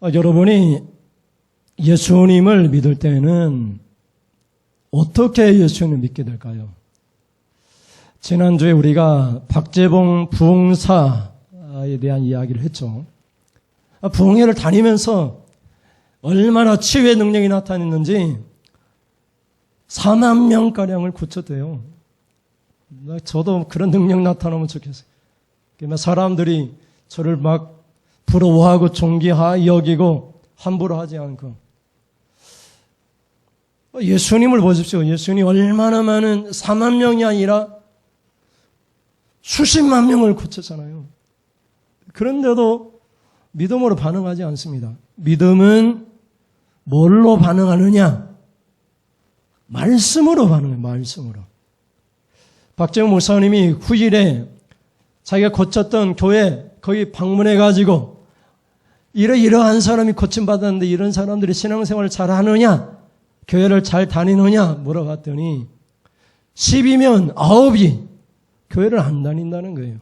여러분이 예수님을 믿을 때는 어떻게 예수님을 믿게 될까요? 지난주에 우리가 박재봉 부흥사에 대한 이야기를 했죠. 부흥회를 다니면서 얼마나 치유의 능력이 나타났는지 4만 명가량을 고쳤대요. 저도 그런 능력 나타나면 좋겠어요. 사람들이 저를 막 부러워하고 존귀하게 여기고 함부로 하지 않고. 예수님을 보십시오. 예수님이 얼마나 많은 4만 명이 아니라 수십만 명을 고쳤잖아요. 그런데도 믿음으로 반응하지 않습니다. 믿음은 뭘로 반응하느냐? 말씀으로 반응해요. 말씀으로. 박재훈 목사님이 후일에 자기가 고쳤던 교회 거기 방문해가지고 이러한 사람이 고침받았는데 이런 사람들이 신앙생활을 잘 하느냐? 교회를 잘 다니느냐? 물어봤더니 10이면 9이 교회를 안 다닌다는 거예요.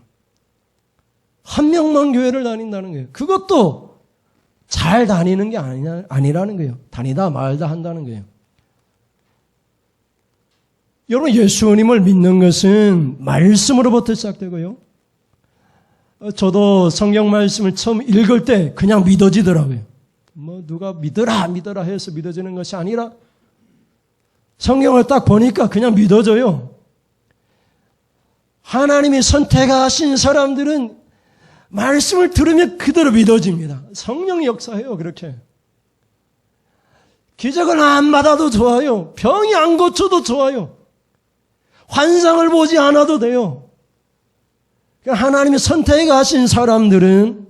한 명만 교회를 다닌다는 거예요. 그것도 잘 다니는 게 아니라는 거예요. 다니다 말다 한다는 거예요. 여러분, 예수님을 믿는 것은 말씀으로부터 시작되고요. 저도 성경 말씀을 처음 읽을 때 그냥 믿어지더라고요. 누가 믿어라 해서 믿어지는 것이 아니라 성경을 딱 보니까 그냥 믿어져요. 하나님이 선택하신 사람들은 말씀을 들으면 그대로 믿어집니다. 성령이 역사해요, 그렇게. 기적을 안 받아도 좋아요. 병이 안 고쳐도 좋아요. 환상을 보지 않아도 돼요. 하나님이 선택하신 사람들은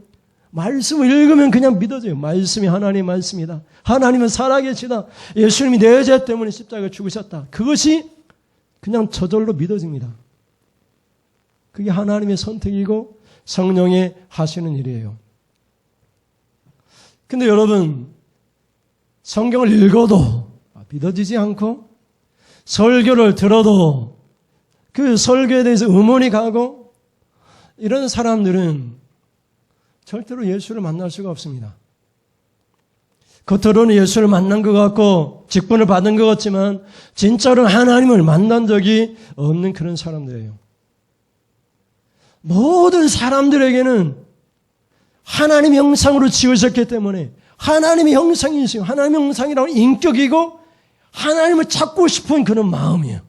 말씀을 읽으면 그냥 믿어져요. 말씀이 하나님의 말씀이다. 하나님은 살아계시다. 예수님이 내 죄 때문에 십자가에 죽으셨다. 그것이 그냥 저절로 믿어집니다. 그게 하나님의 선택이고 성령이 하시는 일이에요. 근데 여러분, 성경을 읽어도 믿어지지 않고 설교를 들어도 그 설교에 대해서 의문이 가고 이런 사람들은 절대로 예수를 만날 수가 없습니다. 겉으로는 예수를 만난 것 같고 직분을 받은 것 같지만 진짜로는 하나님을 만난 적이 없는 그런 사람들이에요. 모든 사람들에게는 하나님의 형상으로 지으셨기 때문에 하나님의 형상이시고 하나님의 형상이라는 인격이고 하나님을 찾고 싶은 그런 마음이에요.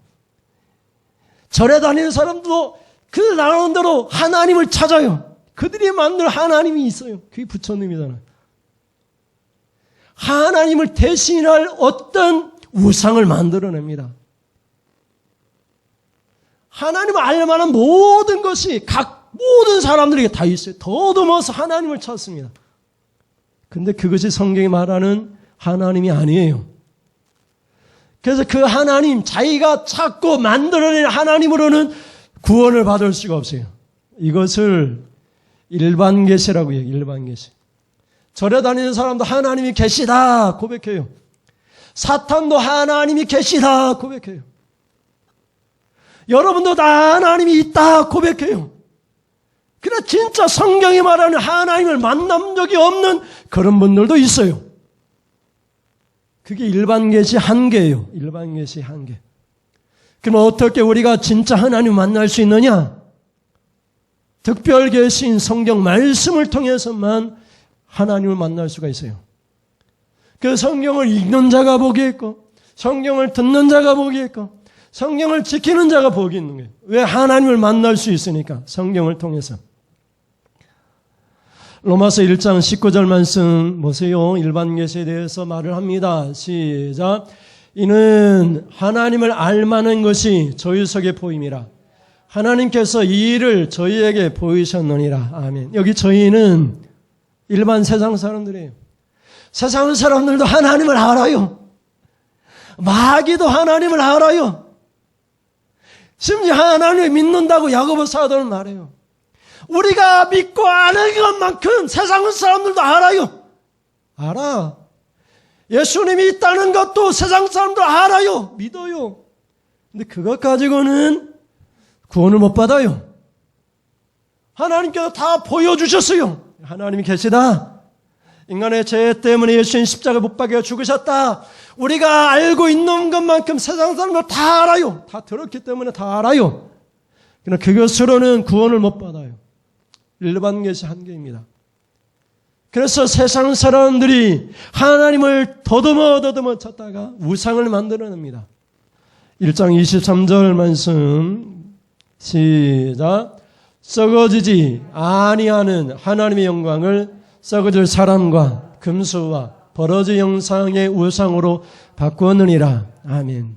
절에 다니는 사람도 그 나오는 대로 하나님을 찾아요. 그들이 만들 하나님이 있어요. 그게 부처님이잖아요. 하나님을 대신할 어떤 우상을 만들어냅니다. 하나님을 알만한 모든 것이 모든 사람들에게 다 있어요. 더듬어서 하나님을 찾습니다. 근데 그것이 성경이 말하는 하나님이 아니에요. 그래서 그 하나님, 자기가 찾고 만들어낸 하나님으로는 구원을 받을 수가 없어요. 이것을 일반 계시라고 해요. 일반 계시. 절에 다니는 사람도 하나님이 계시다 고백해요. 사탄도 하나님이 계시다 고백해요. 여러분도 다 하나님이 있다 고백해요. 그러나 진짜 성경이 말하는 하나님을 만난 적이 없는 그런 분들도 있어요. 그게 일반 계시 한계예요. 일반 계시 한계. 그럼 어떻게 우리가 진짜 하나님을 만날 수 있느냐? 특별 계시인 성경 말씀을 통해서만 하나님을 만날 수가 있어요. 그 성경을 읽는 자가 복이 있고 성경을 듣는 자가 복이 있고 성경을 지키는 자가 복이 있는 거예요. 왜? 하나님을 만날 수 있으니까. 성경을 통해서. 로마서 1장 19절 말씀 보세요. 일반 계시에 대해서 말을 합니다. 시작. 이는 하나님을 알만한 것이 저희 속에 보임이라. 하나님께서 이 일을 저희에게 보이셨느니라. 아멘. 여기 저희는 일반 세상 사람들이에요. 세상 사람들도 하나님을 알아요. 마귀도 하나님을 알아요. 심지어 하나님을 믿는다고 야고보 사도는 말해요. 우리가 믿고 아는 것만큼 세상 사람들도 알아요. 알아. 예수님이 있다는 것도 세상 사람들 알아요. 믿어요. 근데 그것 가지고는 구원을 못 받아요. 하나님께서 다 보여주셨어요. 하나님이 계시다. 인간의 죄 때문에 예수님 십자가 못 박혀 죽으셨다. 우리가 알고 있는 것만큼 세상 사람들 다 알아요. 다 들었기 때문에 다 알아요. 그러나 그것으로는 구원을 못 받아요. 일반 계시 한계입니다. 그래서 세상 사람들이 하나님을 더듬어 찾다가 우상을 만들어냅니다. 1장 23절 말씀 시작. 썩어지지 아니하는 하나님의 영광을 썩어질 사람과 금수와 버러지 형상의 우상으로 바꾸었느니라. 아멘.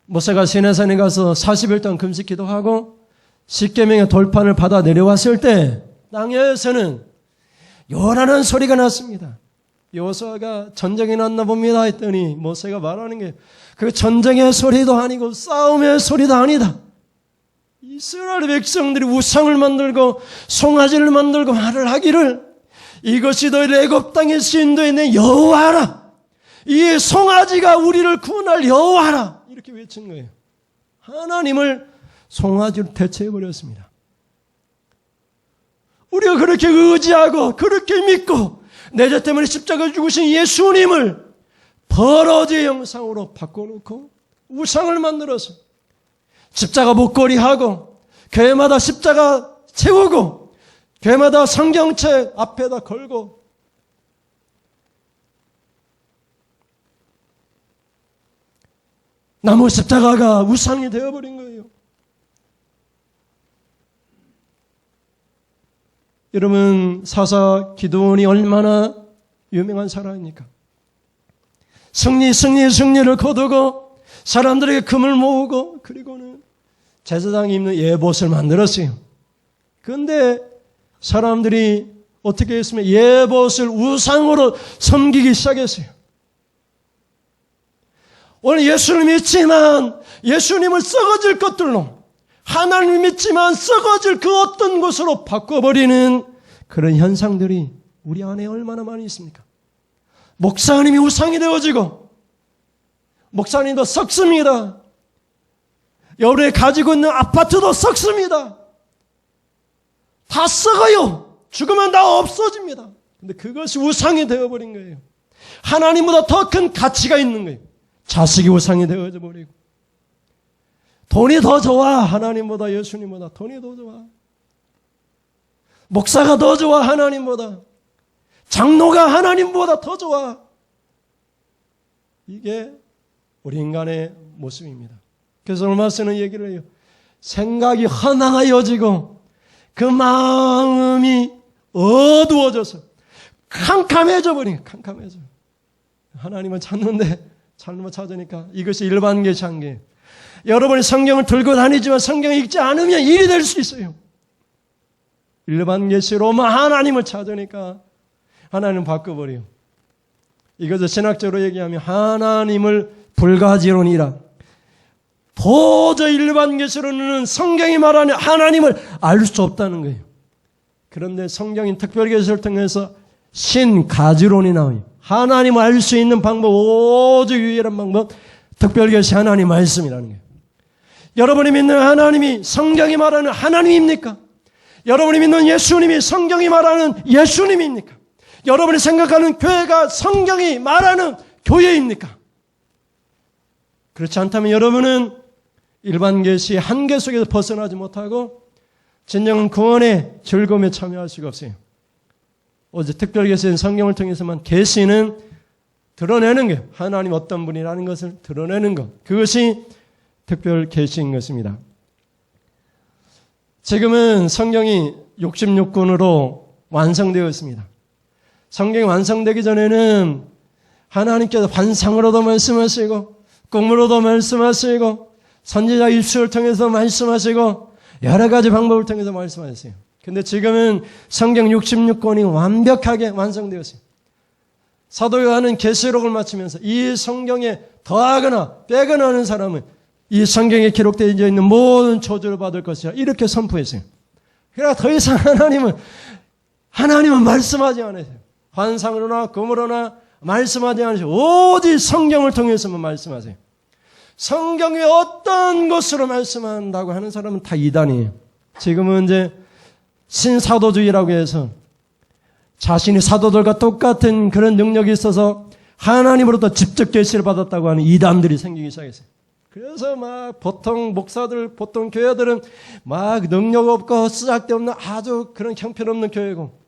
모세가 시내산에 가서 40일 동안 금식 기도하고 십계명의 돌판을 받아 내려왔을 때 땅에서는 요란한 소리가 났습니다. 여호수아가 전쟁이 났나 봅니다 했더니 모세가 말하는 게 그 전쟁의 소리도 아니고 싸움의 소리도 아니다. 이스라엘 백성들이 우상을 만들고 송아지를 만들고 말을 하기를 이것이 너희 애굽 땅에서 인도해낸 여호와라. 이 송아지가 우리를 구원할 여호와라. 이렇게 외친 거예요. 하나님을 송아지로 대체해버렸습니다. 우리가 그렇게 의지하고 그렇게 믿고 내 죄 때문에 십자가에 죽으신 예수님을 버러지의 형상으로 바꿔놓고 우상을 만들어서 십자가 목걸이하고 교회마다 십자가 세우고 교회마다 성경책 앞에다 걸고 나무 십자가가 우상이 되어버린 거예요. 여러분 사사 기드온이 얼마나 유명한 사람입니까? 승리를 거두고 사람들에게 금을 모으고 그리고는 제사장이 입는 예봇을 만들었어요. 그런데 사람들이 어떻게 했으면 예봇을 우상으로 섬기기 시작했어요. 오늘 예수를 믿지만 예수님을 썩어질 것들로 하나님을 믿지만 썩어질 그 어떤 것으로 바꿔버리는 그런 현상들이 우리 안에 얼마나 많이 있습니까? 목사님이 우상이 되어지고 목사님도 썩습니다. 여러분이 가지고 있는 아파트도 썩습니다. 다 썩어요. 죽으면 다 없어집니다. 근데 그것이 우상이 되어버린 거예요. 하나님보다 더 큰 가치가 있는 거예요. 자식이 우상이 되어져 버리고 돈이 더 좋아. 하나님보다 예수님보다 돈이 더 좋아. 목사가 더 좋아. 하나님보다. 장로가 하나님보다 더 좋아. 이게 우리 인간의 모습입니다. 그래서 얼마 쓰는 얘기를 해요. 생각이 허망하여지고 그 마음이 어두워져서 캄캄해져 버리니까 캄캄해져. 하나님을 찾는데 잘못 찾으니까 이것이 일반 계시 한계예요. 여러분이 성경을 들고 다니지만 성경을 읽지 않으면 일이 될 수 있어요. 일반 계시로만 하나님을 찾으니까 하나님을 바꿔버려요. 이것을 신학적으로 얘기하면 하나님을 불가지론이라. 도저히 일반 계시로는 성경이 말하는 하나님을 알 수 없다는 거예요. 그런데 성경인 특별계시를 통해서 신가지론이 나와요. 하나님을 알 수 있는 방법, 오직 유일한 방법, 특별계시 하나님 말씀이라는 거예요. 여러분이 믿는 하나님이 성경이 말하는 하나님입니까? 여러분이 믿는 예수님이 성경이 말하는 예수님입니까? 여러분이 생각하는 교회가 성경이 말하는 교회입니까? 그렇지 않다면 여러분은 일반 계시의 한계 속에서 벗어나지 못하고 진정한 구원의 즐거움에 참여할 수가 없어요. 어제 특별 계시는 성경을 통해서만 계시는 드러내는 게 하나님 어떤 분이라는 것을 드러내는 것. 그것이 특별 계시인 것입니다. 지금은 성경이 66권으로 완성되어 있습니다. 성경이 완성되기 전에는 하나님께서 환상으로도 말씀하시고 꿈으로도 말씀하시고 선지자 입술을 통해서 말씀하시고 여러 가지 방법을 통해서 말씀하셨어요. 근데 지금은 성경 66권이 완벽하게 완성되었어요. 사도 요한은 계시록을 마치면서 이 성경에 더하거나 빼거나 하는 사람은 이 성경에 기록되어 있는 모든 저주를 받을 것이라 이렇게 선포했어요. 그러니까 더 이상 하나님은 말씀하지 않으세요. 환상으로나 꿈으로나 말씀하지 않으세요. 오직 성경을 통해서만 말씀하세요. 성경의 어떤 것으로 말씀한다고 하는 사람은 다 이단이에요. 지금은 이제 신사도주의라고 해서 자신이 사도들과 똑같은 그런 능력이 있어서 하나님으로부터 직접 계시를 받았다고 하는 이단들이 생기기 시작했어요. 그래서 막 보통 목사들, 보통 교회들은 막 능력 없고 쓰잘데없는 아주 그런 형편없는 교회고,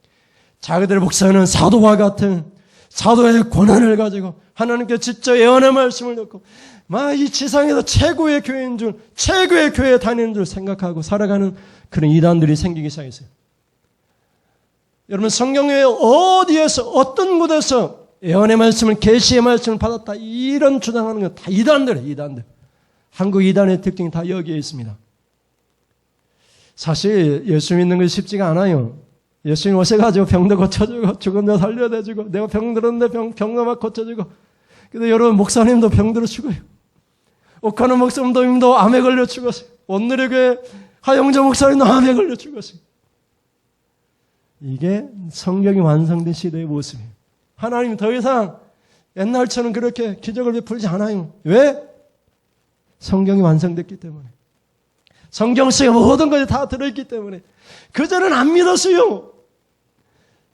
자기들 목사는 사도와 같은 사도의 권한을 가지고 하나님께 직접 예언의 말씀을 듣고 막 이 지상에서 최고의 교회인 줄, 최고의 교회에 다니는 줄 생각하고 살아가는 그런 이단들이 생기기 시작했어요. 여러분, 성경에 어디에서 어떤 곳에서 예언의 말씀을, 계시의 말씀을 받았다 이런 주장하는 건 다 이단들이에요. 이단들. 한국 이단의 특징이 다 여기에 있습니다. 사실 예수 믿는 것이 쉽지가 않아요. 예수님 오셔가지고 병도 고쳐주고 죽은 자 살려내주고, 내가 병 들었는데 병도 막 고쳐주고. 근데 여러분, 목사님도 병들어 죽어요. 옥하는 목사님도 암에 걸려 죽었어요. 오늘의 교회 하영자 목사님도 암에 걸려 죽었어요. 이게 성경이 완성된 시대의 모습이에요. 하나님 더 이상 옛날처럼 그렇게 기적을 베풀지 않아요. 왜? 성경이 완성됐기 때문에. 성경 속에 모든 것이 다 들어있기 때문에. 그전엔 안 믿었어요.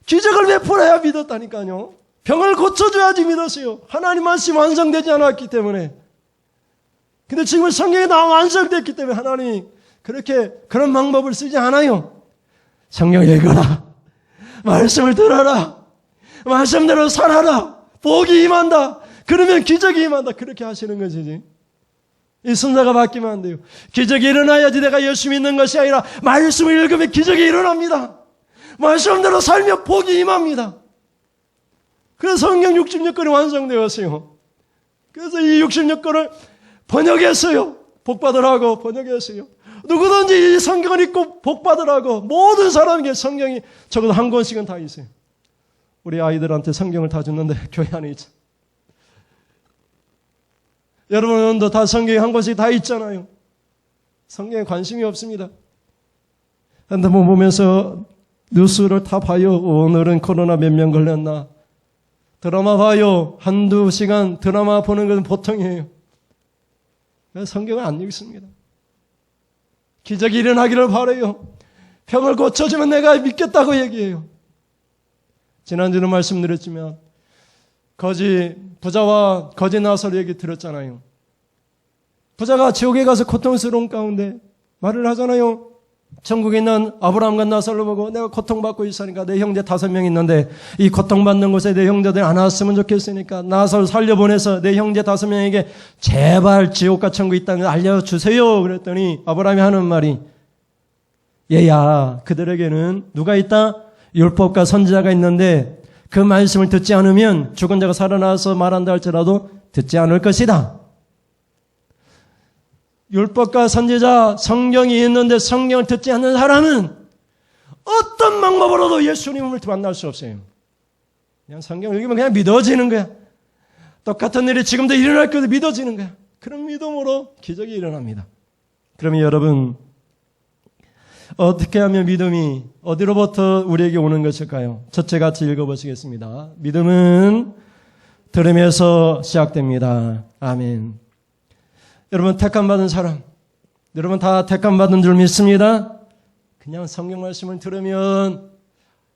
기적을 베풀어야 믿었다니까요. 병을 고쳐줘야지 믿었어요. 하나님 말씀이 완성되지 않았기 때문에. 근데 지금 성경이 다 완성됐기 때문에 하나님이 그렇게 그런 방법을 쓰지 않아요. 성경 읽어라. 말씀을 들어라. 말씀대로 살아라. 복이 임한다. 그러면 기적이 임한다. 그렇게 하시는 것이지. 이 순서가 바뀌면 안 돼요. 기적이 일어나야지 내가 예수 믿는 것이 아니라 말씀을 읽으면 기적이 일어납니다. 말씀대로 살면 복이 임합니다. 그래서 성경 66권이 완성되었어요. 그래서 이 66권을 번역했어요. 복받으라고 번역했어요. 누구든지 이 성경을 읽고 복받으라고, 모든 사람에게 성경이 적어도 한 권씩은 다 있어요. 우리 아이들한테 성경을 다 줬는데 교회 안에 있죠. 여러분도 다 성경에 한 권씩 다 있잖아요. 성경에 관심이 없습니다. 핸드폰 보면서 뉴스를 다 봐요. 오늘은 코로나 몇 명 걸렸나. 드라마 봐요. 한두 시간 드라마 보는 것은 보통이에요. 성경을 안 읽습니다. 기적이 일어나기를 바라요. 병을 고쳐주면 내가 믿겠다고 얘기해요. 지난주는 말씀드렸지만 부자와 거지 나사로 얘기 들었잖아요. 부자가 지옥에 가서 고통스러운 가운데 말을 하잖아요. 천국에 있는 아브라함과 나사로 보고 내가 고통받고 있으니까 내 형제 5명 있는데 이 고통받는 곳에 내 형제들 안 왔으면 좋겠으니까 나사로 살려보내서 내 형제 5명에게 제발 지옥과 천국 있다는 걸 알려주세요. 그랬더니 아브라함이 하는 말이, 얘야, 그들에게는 누가 있다? 율법과 선지자가 있는데 그 말씀을 듣지 않으면 죽은 자가 살아나서 말한다 할지라도 듣지 않을 것이다. 율법과 선지자, 성경이 있는데 성경을 듣지 않는 사람은 어떤 방법으로도 예수님을 만날 수 없어요. 그냥 성경을 읽으면 그냥 믿어지는 거야. 똑같은 일이 지금도 일어날 것도 믿어지는 거야. 그런 믿음으로 기적이 일어납니다. 그러면 여러분, 어떻게 하면 믿음이 어디로부터 우리에게 오는 것일까요? 첫째 같이 읽어보시겠습니다. 믿음은 들음에서 시작됩니다. 아멘. 여러분, 택함받은 사람, 여러분 다 택함받은 줄 믿습니다. 그냥 성경 말씀을 들으면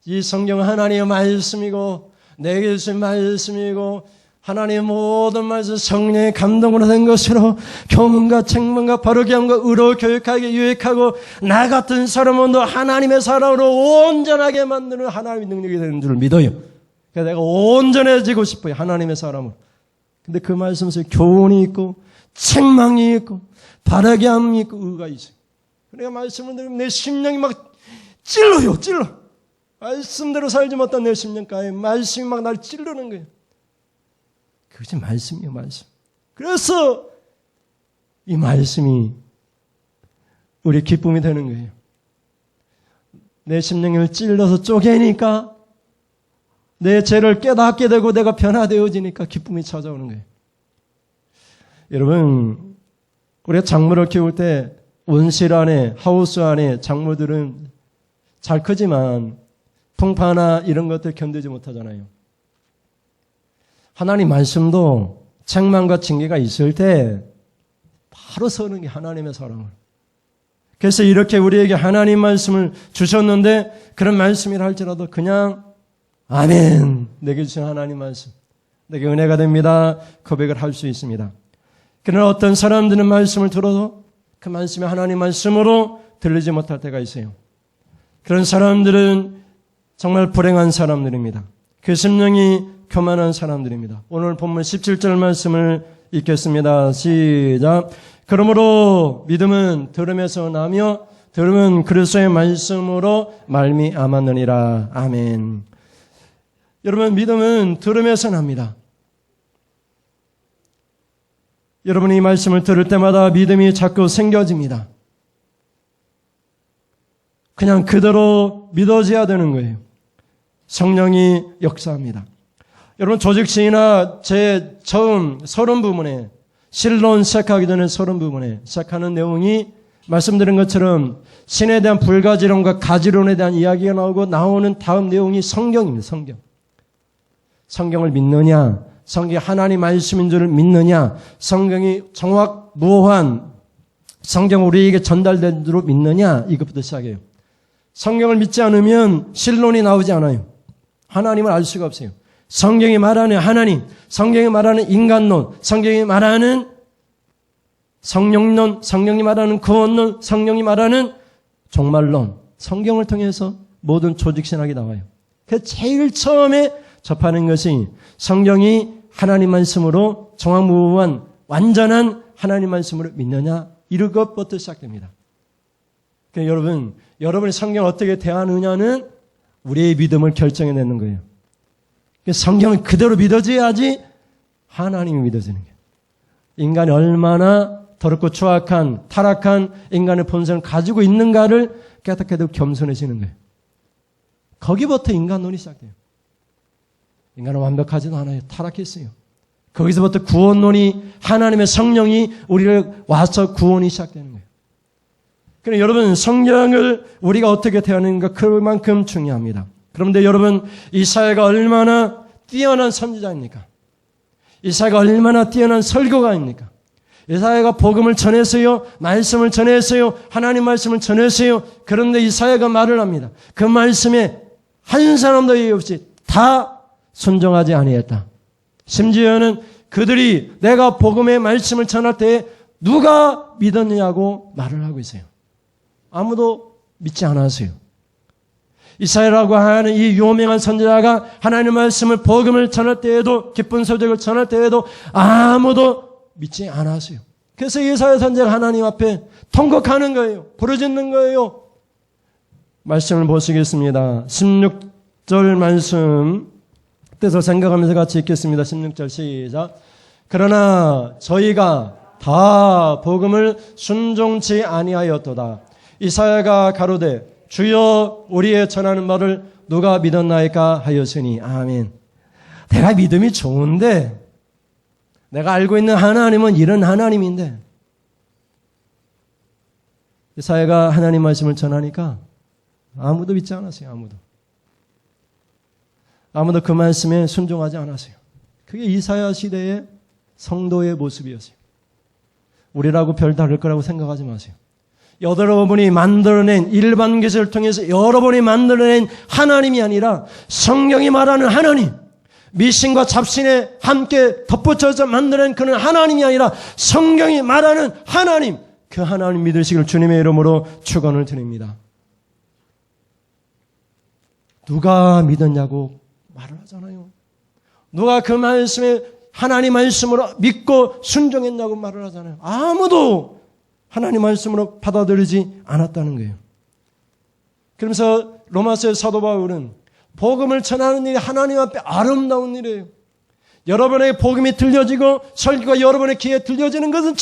이 성경은 하나님의 말씀이고 내게 주신 말씀이고 하나님의 모든 말씀 성령의 감동으로 된 것으로 교문과 책문과 바르게 함과 의로 교육하게 유익하고 나 같은 사람은 하나님의 사람으로 온전하게 만드는 하나님의 능력이 되는 줄 믿어요. 그래서 내가 온전해지고 싶어요. 하나님의 사람으로. 근데 그 말씀 속에 교훈이 있고 책망이 있고 바르게 함이 있고 의가 있어요. 그러니까 말씀을 들으면 내 심령이 막 찔러요. 찔러. 말씀대로 살지 못한 내 심령가에 말씀이 막 날 찔르는 거예요. 그것이 말씀이에요. 말씀. 그래서 이 말씀이 우리 기쁨이 되는 거예요. 내 심령을 찔러서 쪼개니까 내 죄를 깨닫게 되고 내가 변화되어지니까 기쁨이 찾아오는 거예요. 여러분, 우리가 작물을 키울 때 온실 안에, 하우스 안에 작물들은 잘 크지만 풍파나 이런 것들 견디지 못하잖아요. 하나님 말씀도 책망과 징계가 있을 때 바로 서는 게 하나님의 사랑을. 그래서 이렇게 우리에게 하나님 말씀을 주셨는데 그런 말씀이라 할지라도 그냥 아멘. 내게 주신 하나님 말씀, 내게 은혜가 됩니다. 고백을 할 수 있습니다. 그러나 어떤 사람들은 말씀을 들어도 그 말씀이 하나님 말씀으로 들리지 못할 때가 있어요. 그런 사람들은 정말 불행한 사람들입니다. 그 심령이 교만한 사람들입니다. 오늘 본문 17절 말씀을 읽겠습니다. 시작. 그러므로 믿음은 들음에서 나며 들음은 그리스도의 말씀으로 말미암았느니라. 아멘. 여러분, 믿음은 들음에서 납니다. 여러분이 이 말씀을 들을 때마다 믿음이 자꾸 생겨집니다. 그냥 그대로 믿어져야 되는 거예요. 성령이 역사합니다. 여러분, 조직시나 제 처음 서론 부분에, 신론 시작하기 전에 서론 부분에 시작하는 내용이 말씀드린 것처럼 신에 대한 불가지론과 가지론에 대한 이야기가 나오는 다음 내용이 성경입니다. 성경. 성경을 믿느냐, 성경이 하나님 말씀인 줄을 믿느냐, 성경이 정확무오한 성경 우리에게 전달된 줄로 믿느냐, 이것부터 시작해요. 성경을 믿지 않으면 신론이 나오지 않아요. 하나님을 알 수가 없어요. 성경이 말하는 하나님, 성경이 말하는 인간론, 성경이 말하는 성령론, 성령이 말하는 구원론, 성령이 말하는 종말론, 성경을 통해서 모든 조직신학이 나와요. 그 제일 처음에 접하는 것이 성경이 하나님 말씀으로 정확무오한 완전한 하나님 말씀으로 믿느냐, 이것부터 시작됩니다. 그러니까 여러분이 성경을 어떻게 대하느냐는 우리의 믿음을 결정해내는 거예요. 성경을 그대로 믿어줘야지 하나님이 믿어지는 거예요. 인간이 얼마나 더럽고 추악한, 타락한 인간의 본성을 가지고 있는가를 깨닫게 되고 겸손해지는 거예요. 거기부터 인간론이 시작돼요. 인간은 완벽하지도 않아요. 타락했어요. 거기서부터 구원론이, 하나님의 성령이 우리를 와서 구원이 시작되는 거예요. 그러니까 여러분, 성경을 우리가 어떻게 대하는가 그만큼 중요합니다. 그런데 여러분, 이사야가 얼마나 뛰어난 선지자입니까? 이사야가 얼마나 뛰어난 설교가입니까? 이사야가 복음을 전했어요. 말씀을 전했어요. 하나님 말씀을 전했어요. 그런데 이사야가 말을 합니다. 그 말씀에 한 사람도 예의 없이 다 순종하지 아니했다. 심지어는 그들이 내가 복음의 말씀을 전할 때 누가 믿었느냐고 말을 하고 있어요. 아무도 믿지 않았어요. 이사야라고 하는 이 유명한 선지자가 하나님의 말씀을, 복음을 전할 때에도, 기쁜 소식을 전할 때에도 아무도 믿지 않았어요. 그래서 이사야 선지자가 하나님 앞에 통곡하는 거예요. 부르짖는 거예요. 말씀을 보시겠습니다. 16절 말씀 뜻을 생각하면서 같이 읽겠습니다. 16절 시작. 그러나 저희가 다 복음을 순종치 아니하였도다. 이사야가 가로되 주여 우리의 전하는 말을 누가 믿었나이까 하였으니. 아멘. 내가 믿음이 좋은데, 내가 알고 있는 하나님은 이런 하나님인데, 이사야가 하나님 말씀을 전하니까 아무도 믿지 않았어요. 아무도 그 말씀에 순종하지 않았어요. 그게 이사야 시대의 성도의 모습이었어요. 우리라고 별 다를 거라고 생각하지 마세요. 여러분이 만들어낸, 일반 계시를 통해서 여러분이 만들어낸 하나님이 아니라 성경이 말하는 하나님, 미신과 잡신에 함께 덧붙여서 만들어낸 그런 하나님이 아니라 성경이 말하는 하나님, 그 하나님 믿으시길 주님의 이름으로 축원을 드립니다. 누가 믿었냐고 말을 하잖아요. 누가 그 말씀에 하나님 말씀으로 믿고 순종했냐고 말을 하잖아요. 아무도 하나님 말씀으로 받아들이지 않았다는 거예요. 그러면서 로마서의 사도 바울은 복음을 전하는 일이 하나님 앞에 아름다운 일이에요. 여러분의 복음이 들려지고 설교가 여러분의 귀에 들려지는 것은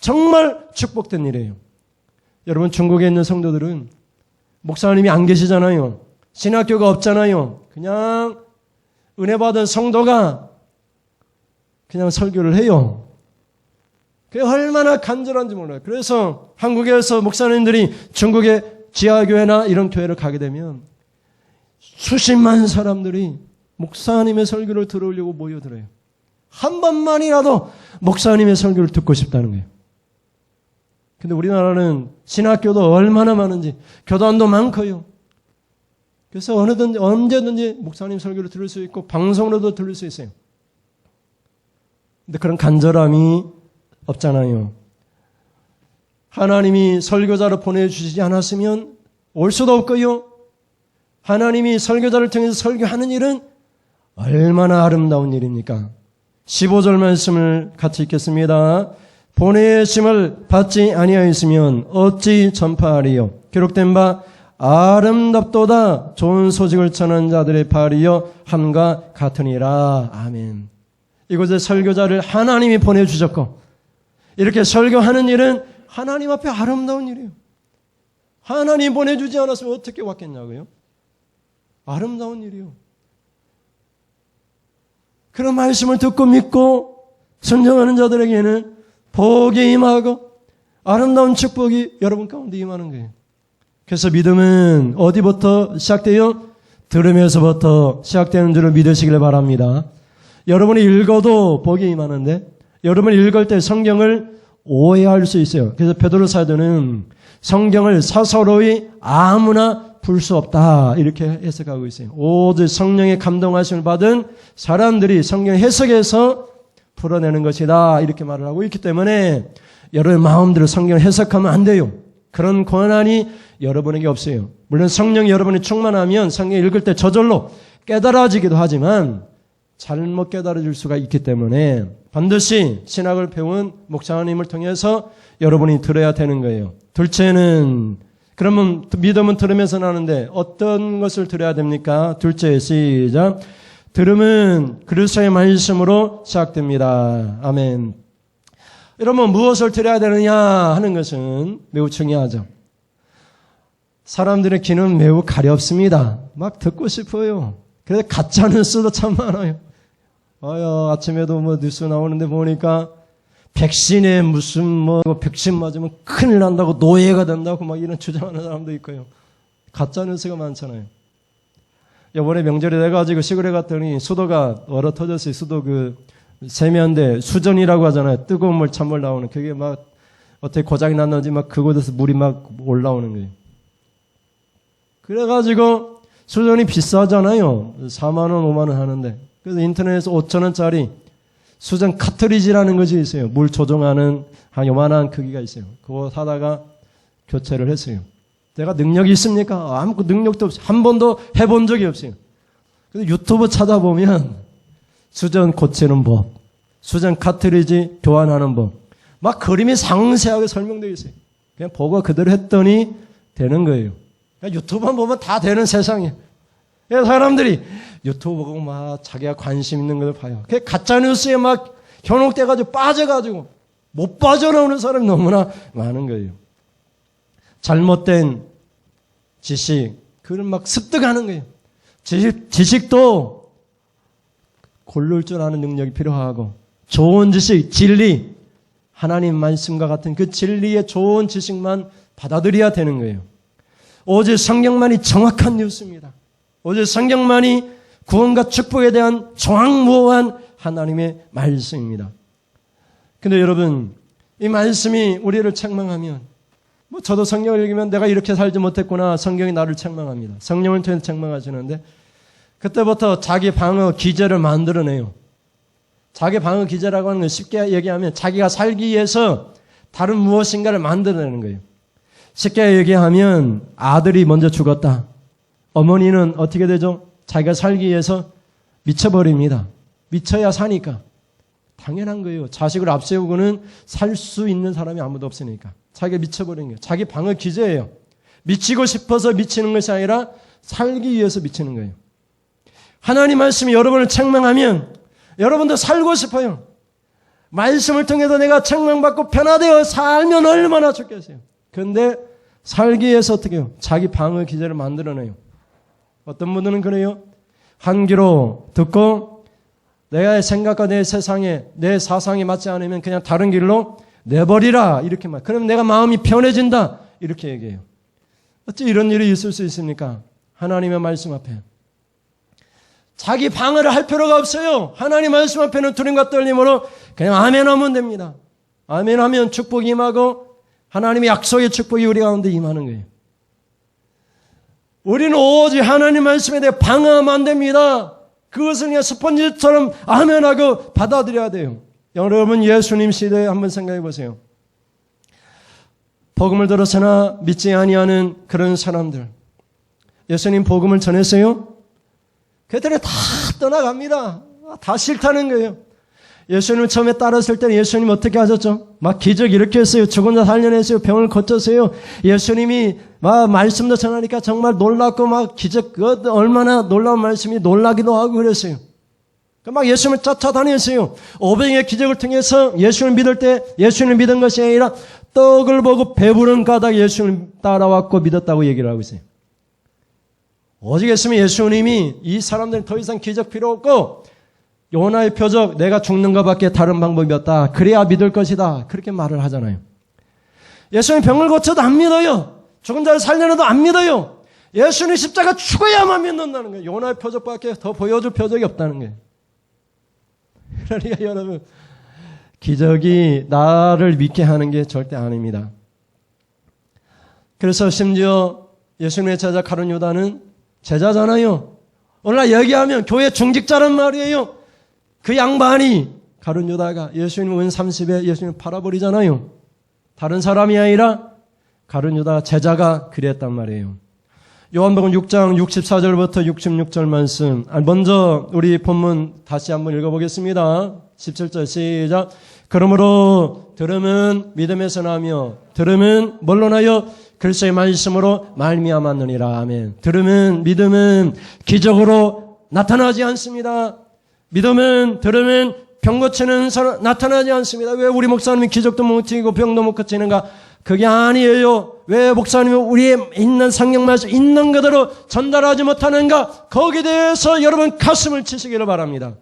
정말 축복된 일이에요. 여러분, 중국에 있는 성도들은 목사님이 안 계시잖아요. 신학교가 없잖아요. 그냥 은혜 받은 성도가 그냥 설교를 해요. 그게 얼마나 간절한지 몰라요. 그래서 한국에서 목사님들이 중국의 지하교회나 이런 교회를 가게 되면 수십만 사람들이 목사님의 설교를 들으려고 모여들어요. 한 번만이라도 목사님의 설교를 듣고 싶다는 거예요. 근데 우리나라는 신학교도 얼마나 많은지, 교단도 많고요. 그래서 언제든지 목사님 설교를 들을 수 있고 방송으로도 들을 수 있어요. 근데 그런 간절함이 없잖아요. 하나님이 설교자를 보내주시지 않았으면 올 수도 없고요. 하나님이 설교자를 통해서 설교하는 일은 얼마나 아름다운 일입니까? 15절 말씀을 같이 읽겠습니다. 보내심을 받지 아니하였으면 어찌 전파하리요? 기록된 바 아름답도다 좋은 소식을 전하는 자들의 발이여 함과 같으니라. 아멘. 이곳에 설교자를 하나님이 보내주셨고 이렇게 설교하는 일은 하나님 앞에 아름다운 일이에요. 하나님 보내주지 않았으면 어떻게 왔겠냐고요? 아름다운 일이요. 그런 말씀을 듣고 믿고 순종하는 자들에게는 복이 임하고 아름다운 축복이 여러분 가운데 임하는 거예요. 그래서 믿음은 어디부터 시작돼요? 들으면서부터 시작되는 줄을 믿으시길 바랍니다. 여러분이 읽어도 복이 임하는데 여러분이 읽을 때 성경을 오해할 수 있어요. 그래서 베드로 사도는 성경을 사서로이 아무나 풀 수 없다 이렇게 해석하고 있어요. 오직 성령의 감동하심을 받은 사람들이 성경 해석해서 풀어내는 것이다 이렇게 말을 하고 있기 때문에 여러분의 마음대로 성경을 해석하면 안 돼요. 그런 권한이 여러분에게 없어요. 물론 성령이 여러분이 충만하면 성경 읽을 때 저절로 깨달아지기도 하지만 잘못 깨달아질 수가 있기 때문에 반드시 신학을 배운 목사님을 통해서 여러분이 들어야 되는 거예요. 둘째는 그러면 믿음은 들으면서 나는데 어떤 것을 들어야 됩니까? 둘째 시작. 들음은 그리스도의 말씀으로 시작됩니다. 아멘. 여러분 무엇을 들어야 되느냐 하는 것은 매우 중요하죠. 사람들의 귀는 매우 가렵습니다. 막 듣고 싶어요. 그래서 가짜 뉴스도 참 많아요. 아침에도 뉴스 나오는데 보니까 백신에 무슨 백신 맞으면 큰일 난다고 노예가 된다고 막 이런 주장하는 사람도 있고요. 가짜 뉴스가 많잖아요. 이번에 명절이 돼가지고 시골에 갔더니 수도가 얼어 터졌어요. 수도 세면대 수전이라고 하잖아요. 뜨거운 물 찬물 나오는 그게 막 어떻게 고장이 났는지 막 그곳에서 물이 막 올라오는 거예요. 그래가지고 수전이 비싸잖아요. 4만 원, 5만 원 하는데 그래서 인터넷에서 5천 원짜리 수전 카트리지라는 것이 있어요. 물 조정하는 한 요만한 크기가 있어요. 그거 사다가 교체를 했어요. 내가 능력이 있습니까? 아무 능력도 없어요. 한 번도 해본 적이 없어요. 그래서 유튜브 찾아보면 수전 고치는 법, 수전 카트리지 교환하는 법, 막 그림이 상세하게 설명되어 있어요. 그냥 보고 그대로 했더니 되는 거예요. 유튜브만 보면 다 되는 세상이에요. 사람들이 유튜브 보고 막 자기가 관심 있는 걸 봐요. 그 가짜뉴스에 막 현혹돼가지고 빠져가지고 못 빠져나오는 사람이 너무나 많은 거예요. 잘못된 지식, 그걸 막 습득하는 거예요. 지식도 고를 줄 아는 능력이 필요하고 좋은 지식, 진리, 하나님 말씀과 같은 그 진리의 좋은 지식만 받아들여야 되는 거예요. 오직 성경만이 정확한 뉴스입니다. 오직 성경만이 구원과 축복에 대한 정확무어한 하나님의 말씀입니다. 근데 여러분, 이 말씀이 우리를 책망하면 저도 성경을 읽으면 내가 이렇게 살지 못했구나. 성경이 나를 책망합니다. 성령을 통해서 책망하시는데 그때부터 자기 방어 기제를 만들어내요. 자기 방어 기제라고 하는 건 쉽게 얘기하면 자기가 살기 위해서 다른 무엇인가를 만들어내는 거예요. 쉽게 얘기하면 아들이 먼저 죽었다. 어머니는 어떻게 되죠? 자기가 살기 위해서 미쳐버립니다. 미쳐야 사니까. 당연한 거예요. 자식을 앞세우고는 살 수 있는 사람이 아무도 없으니까. 자기가 미쳐버린 거예요. 자기 방어 기제예요. 미치고 싶어서 미치는 것이 아니라 살기 위해서 미치는 거예요. 하나님 말씀이 여러분을 책망하면 여러분도 살고 싶어요. 말씀을 통해서 내가 책망받고 변화되어 살면 얼마나 좋겠어요. 그런데 살기 위해서 어떻게 해요? 자기 방어 기제를 만들어내요. 어떤 분들은 그래요. 한 귀로 듣고 내가 생각과 내 세상에 내 사상에 맞지 않으면 그냥 다른 길로 내버리라 이렇게 말. 그러면 내가 마음이 편해진다 이렇게 얘기해요. 어찌 이런 일이 있을 수 있습니까? 하나님의 말씀 앞에 자기 방어를 할 필요가 없어요. 하나님 말씀 앞에는 두려움과 떨림으로 그냥 아멘하면 됩니다. 아멘하면 축복이 임하고 하나님의 약속의 축복이 우리 가운데 임하는 거예요. 우리는 오직 하나님 말씀에 대해 방어하면 안 됩니다. 그것을 그냥 스펀지처럼 아멘하고 받아들여야 돼요. 여러분 예수님 시대에 한번 생각해 보세요. 복음을 들었으나 믿지 아니하는 그런 사람들. 예수님 복음을 전했어요? 그들이 다 떠나갑니다. 다 싫다는 거예요. 예수님을 처음에 따랐을 때는 예수님 어떻게 하셨죠? 막 기적 일으켰어요. 죽은 자 살려냈어요. 병을 고쳤어요. 예수님이 막 말씀도 전하니까 정말 놀랍고 막 기적, 얼마나 놀라운 말씀이 놀라기도 하고 그랬어요. 막 예수님을 쫓아다녔어요. 500의 기적을 통해서 예수님을 믿을 때 예수님을 믿은 것이 아니라 떡을 보고 배부른 까닭 예수님을 따라왔고 믿었다고 얘기를 하고 있어요. 오직 예수님이 이 사람들은 더 이상 기적 필요 없고 요나의 표적 내가 죽는 것밖에 다른 방법이 없다. 그래야 믿을 것이다. 그렇게 말을 하잖아요. 예수님 병을 고쳐도 안 믿어요. 죽은 자를 살려내도 안 믿어요. 예수님 십자가 죽어야만 믿는다는 거예요. 요나의 표적밖에 더 보여줄 표적이 없다는 거예요. 그러니까 여러분 기적이 나를 믿게 하는 게 절대 아닙니다. 그래서 심지어 예수님의 제자 가룟 유다는 제자잖아요. 오늘날 얘기하면 교회 중직자란 말이에요. 그 양반이 가룟 유다가 예수님 은 30에 예수님 팔아버리잖아요. 다른 사람이 아니라 가룟 유다 제자가 그랬단 말이에요. 요한복음 6장 64절부터 66절 말씀. 먼저 우리 본문 다시 한번 읽어보겠습니다. 17절 시작. 그러므로 들음은 믿음에서 나며 들음은 뭘로 나요? 그리스도의 말씀으로 말미암았느니라. 아멘. 들음은 믿음은 기적으로 나타나지 않습니다. 믿음은 들음은 병 고치는 사람 나타나지 않습니다. 왜 우리 목사님이 기적도 못 치고 병도 못 고치는가? 그게 아니에요. 왜 목사님이 우리의 있는 성경 말씀 있는 그대로 전달하지 못하는가? 거기에 대해서 여러분 가슴을 치시기를 바랍니다.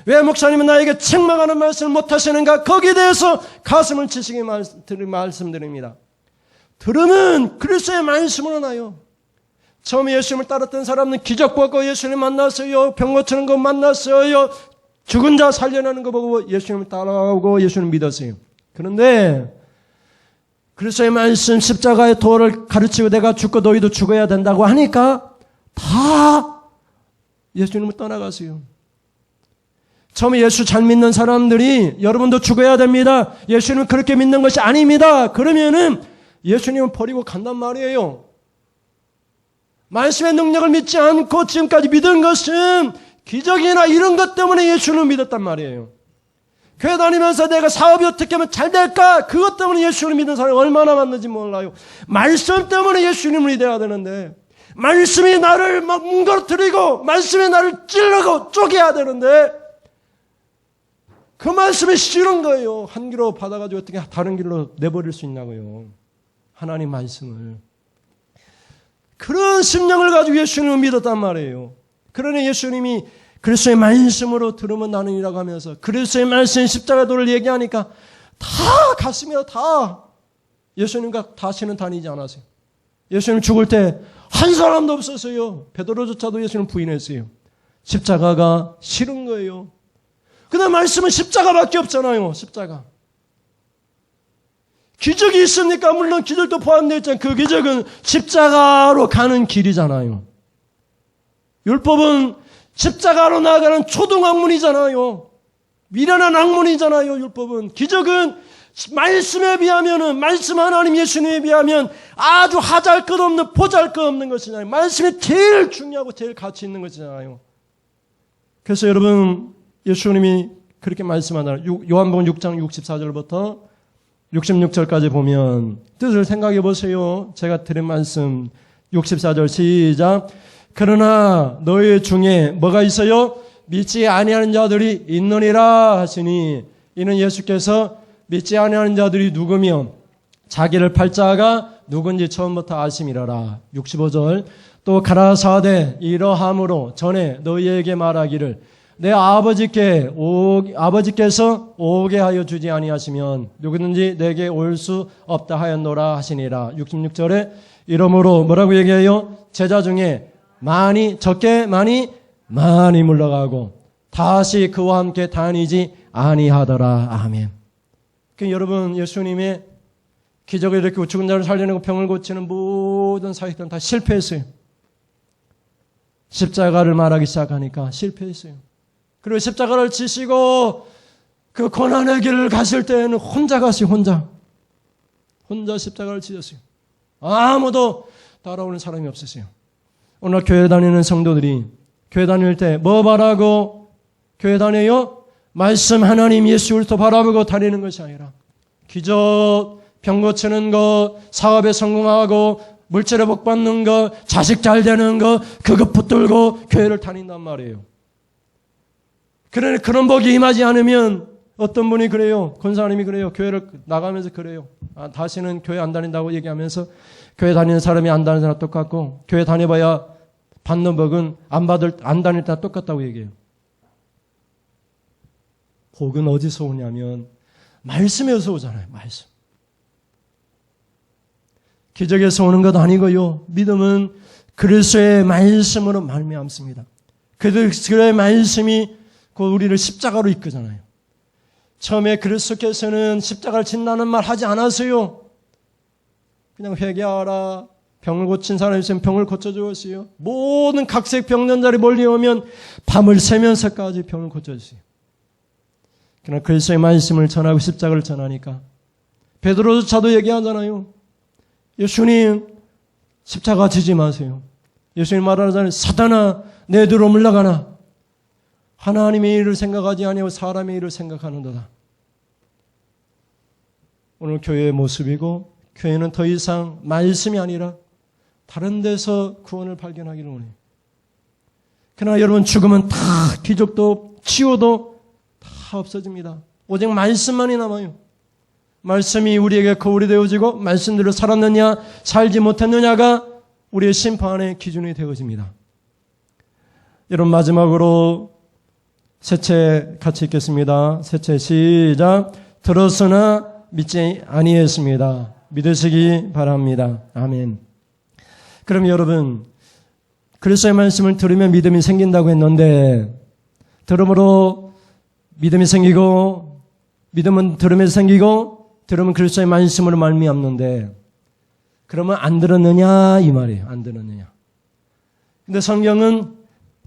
왜 목사님은 나에게 책망하는 말씀을 못하시는가? 거기에 대해서 가슴을 치시기 말씀드립니다. 들으면 그리스도의 말씀으로 나요. 처음에 예수님을 따랐던 사람은 기적 보고 예수님 만났어요. 병 고치는 거 만났어요. 죽은 자 살려내는 거 보고 예수님을 따라오고 예수님을 믿었어요. 그런데 그리스도의 말씀 십자가의 도를 가르치고 내가 죽고 너희도 죽어야 된다고 하니까 다 예수님을 떠나갔어요. 처음에 예수 잘 믿는 사람들이 여러분도 죽어야 됩니다. 예수님은 그렇게 믿는 것이 아닙니다. 그러면은 예수님을 버리고 간단 말이에요. 말씀의 능력을 믿지 않고 지금까지 믿은 것은 기적이나 이런 것 때문에 예수님을 믿었단 말이에요. 교회 다니면서 내가 사업이 어떻게 하면 잘 될까? 그것 때문에 예수님을 믿는 사람이 얼마나 많은지 몰라요. 말씀 때문에 예수님을 믿어야 되는데 말씀이 나를 막 뭉거뜨리고 말씀이 나를 찔르고 쪼개야 되는데 그 말씀이 싫은 거예요. 한 길로 받아가지고 어떻게 다른 길로 내버릴 수 있냐고요. 하나님 말씀을. 그런 심령을 가지고 예수님을 믿었단 말이에요. 그러니 예수님이 그리스도의 말씀으로 들으면 나는이라고 하면서 그리스도의 말씀 십자가도를 얘기하니까 다 갔습니다. 다. 예수님과 다시는 다니지 않았어요. 예수님 죽을 때 한 사람도 없었어요. 베드로조차도 예수님 부인했어요. 십자가가 싫은 거예요. 근데 말씀은 십자가밖에 없잖아요. 십자가. 기적이 있습니까? 물론 기적도 포함되어 있지만 그 기적은 십자가로 가는 길이잖아요. 율법은 십자가로 나아가는 초등학문이잖아요. 미련한 학문이잖아요. 율법은. 기적은 말씀에 비하면은 말씀 하나님 예수님에 비하면 아주 하잘 것 없는 보잘 것 없는 것이잖아요. 말씀이 제일 중요하고 제일 가치 있는 것이잖아요. 그래서 여러분 예수님이 그렇게 말씀하잖아요. 요한복음 6장 64절부터 66절까지 보면 뜻을 생각해 보세요. 제가 드린 말씀 64절 시작. 그러나 너희 중에 뭐가 있어요? 믿지 아니하는 자들이 있느니라 하시니 이는 예수께서 믿지 아니하는 자들이 누구며 자기를 팔 자가 누군지 처음부터 아심이라라. 65절 또 가라사대 이러함으로 전에 너희에게 말하기를 내 아버지께서 오게 하여 주지 아니하시면 누구든지 내게 올 수 없다 하였노라 하시니라. 66절에 이러므로 뭐라고 얘기해요? 제자 중에 적게 많이 물러가고 다시 그와 함께 다니지 아니하더라. 아멘. 그러니까 여러분 예수님의 기적을 일으키고 죽은 자를 살려내고 병을 고치는 모든 사역들은 다 실패했어요. 십자가를 말하기 시작하니까 실패했어요. 그리고 십자가를 지시고 그 고난의 길을 가실 때에는 혼자 가시요. 혼자 십자가를 지셨어요. 아무도 따라오는 사람이 없으세요. 오늘 교회 다니는 성도들이 교회 다닐 때 뭐 바라고 교회 다녀요? 말씀 하나님 예수 그리스도 바라보고 다니는 것이 아니라 기저 병 고치는 것, 사업에 성공하고 물질에 복 받는 것, 자식 잘 되는 것, 그것 붙들고 교회를 다닌단 말이에요. 그러니 그런 복이 임하지 않으면 어떤 분이 그래요. 권사님이 그래요. 교회를 나가면서 그래요. 다시는 교회 안 다닌다고 얘기하면서 교회 다니는 사람이 안 다니는 사람 똑같고 교회 다녀봐야 받는 복은 안 다닐 때 똑같다고 얘기해요. 복은 어디서 오냐면 말씀에서 오잖아요. 말씀. 기적에서 오는 것 아니고요. 믿음은 그리스도의 말씀으로 말미암습니다. 그리스도의 말씀이 곧 우리를 십자가로 이끄잖아요. 처음에 그리스도께서는 십자가를 진다는 말 하지 않았어요. 그냥 회개하라. 병을 고친 사람이 있으면 병을 고쳐주었어요. 모든 각색 병든자리 몰려오면 밤을 새면서까지 병을 고쳐주세요. 그러나 그리스도의 말씀을 전하고 십자가를 전하니까 베드로조차도 얘기하잖아요. 예수님 십자가 지지 마세요. 예수님 말하잖아요. 사단아 내 뒤로 물러가나. 하나님의 일을 생각하지 아니하고 사람의 일을 생각하는도다. 오늘 교회의 모습이고 교회는 더 이상 말씀이 아니라 다른 데서 구원을 발견하기를 원해요. 그러나 여러분 죽으면 다 기적도 치유도 다 없어집니다. 오직 말씀만이 남아요. 말씀이 우리에게 거울이 되어지고 말씀대로 살았느냐 살지 못했느냐가 우리의 심판의 기준이 되어집니다. 여러분 마지막으로 셋째 같이 읽겠습니다. 셋째 시작. 들었으나 믿지 아니했습니다. 믿으시기 바랍니다. 아멘. 그럼 여러분 그리스도의 말씀을 들으면 믿음이 생긴다고 했는데 들음으로 믿음이 생기고 믿음은 들으면서 생기고 들으면 그리스도의 말씀으로 말미암는데 그러면 안 들었느냐 이 말이에요. 안 들었느냐. 근데 성경은